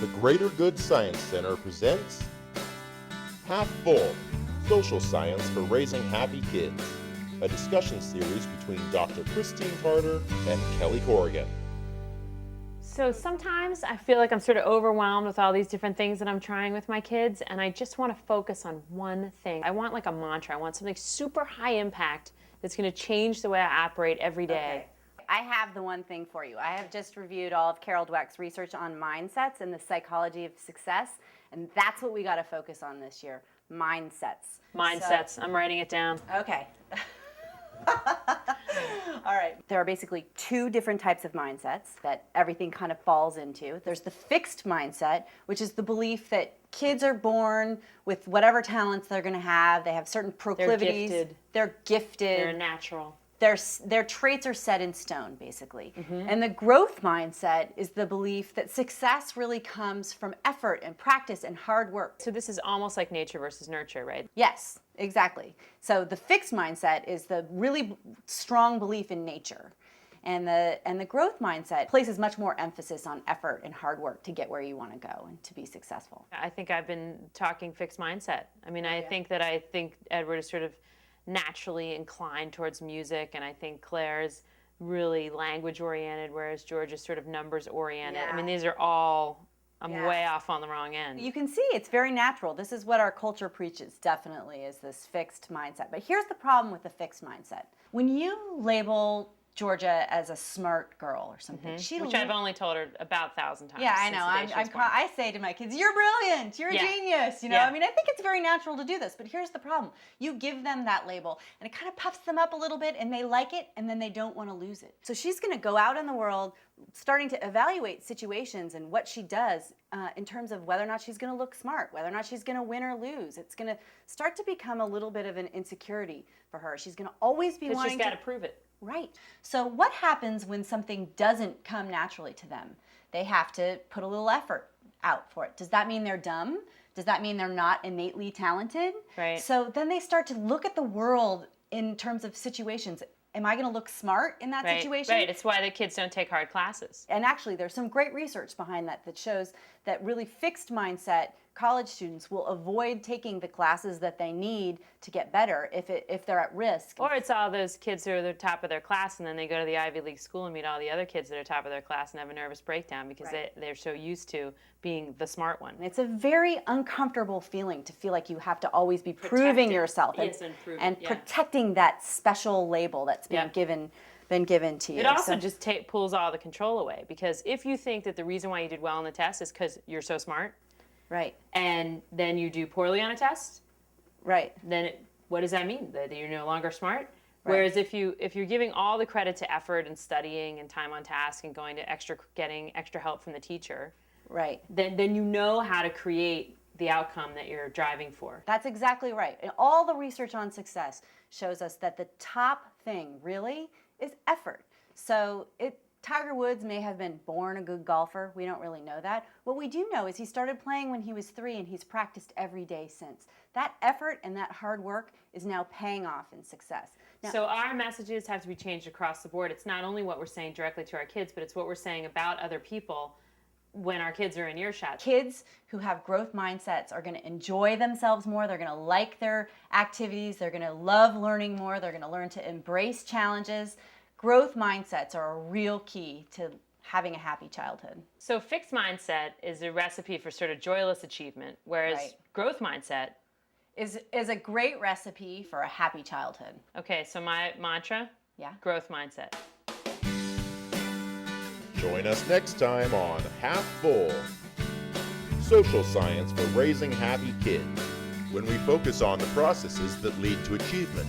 The Greater Good Science Center presents Half Full, Social Science for Raising Happy Kids, a discussion series between Dr. Christine Carter and Kelly Corrigan. So sometimes I feel like I'm sort of overwhelmed with all these different things that I'm trying with my kids, and I just want to focus on one thing. I want like a mantra. I want something super high impact that's going to change the way I operate every day. Okay. I have the one thing for you. I have just reviewed all of Carol Dweck's research on mindsets and the psychology of success, and that's what we got to focus on this year, mindsets. Mindsets. I'm writing it down. Okay. All right. There are basically two different types of mindsets that everything kind of falls into. There's the fixed mindset, which is the belief that kids are born with whatever talents they're going to have. They have certain proclivities. They're gifted. They're natural. Their traits are set in stone, basically. And the growth mindset is the belief that success really comes from effort and practice and hard work. So this is almost like nature versus nurture, right? Yes, exactly. So the fixed mindset is the really strong belief in nature. And the growth mindset places much more emphasis on effort and hard work to get where you want to go and to be successful. I think I've been talking fixed mindset. I mean, I think Edward is sort of naturally inclined towards music, and I think Claire is really language oriented, whereas George is sort of numbers oriented. I mean, these are all, I'm way off on the wrong end. You can see it's very natural. This is what our culture preaches, definitely, is this fixed mindset. But here's the problem with the fixed mindset. When you label Georgia as a smart girl or something, which I've only told her about 1,000 times. Yeah, I know. I say to my kids, "You're brilliant. You're a genius." You know, I mean, I think it's very natural to do this. But here's the problem: you give them that label, and it kind of puffs them up a little bit, and they like it, and then they don't want to lose it. So she's going to go out in the world, starting to evaluate situations and what she does in terms of whether or not she's going to look smart, whether or not she's going to win or lose. It's going to start to become a little bit of an insecurity for her. She's going to always be wanting she's got to prove it. Right. So what happens when something doesn't come naturally to them? They have to put a little effort out for it. Does that mean they're dumb? Does that mean they're not innately talented? Right. So then they start to look at the world in terms of situations. Am I going to look smart in that situation? Right. It's why the kids don't take hard classes. And actually, there's some great research behind that that shows that really fixed mindset college students will avoid taking the classes that they need to get better if they're at risk. Or it's all those kids who are the top of their class, and then they go to the Ivy League school and meet all the other kids that are top of their class and have a nervous breakdown because they're so used to being the smart one. It's a very uncomfortable feeling to feel like you have to always be proving yourself and protecting that special label that's been given to you. It also just pulls all the control away, because if you think that the reason why you did well on the test is because you're so smart, right, and then you do poorly on a test, right, then what does that mean? That you're no longer smart? Right. Whereas if you're giving all the credit to effort and studying and time on task and going to getting extra help from the teacher, right, then you know how to create the outcome that you're driving for. That's exactly right. And all the research on success shows us that the top thing really is effort. So Tiger Woods may have been born a good golfer. We don't really know that. What we do know is he started playing when he was 3, and he's practiced every day since. That effort and that hard work is now paying off in success. Now, so our messages have to be changed across the board. It's not only what we're saying directly to our kids, but it's what we're saying about other people when our kids are in earshot. Kids who have growth mindsets are going to enjoy themselves more. They're going to like their activities. They're going to love learning more. They're going to learn to embrace challenges. Growth mindsets are a real key to having a happy childhood. So fixed mindset is a recipe for sort of joyless achievement, whereas growth mindset is a great recipe for a happy childhood. Okay, so my mantra, growth mindset. Join us next time on Half Full, Social Science for Raising Happy Kids, when we focus on the processes that lead to achievement.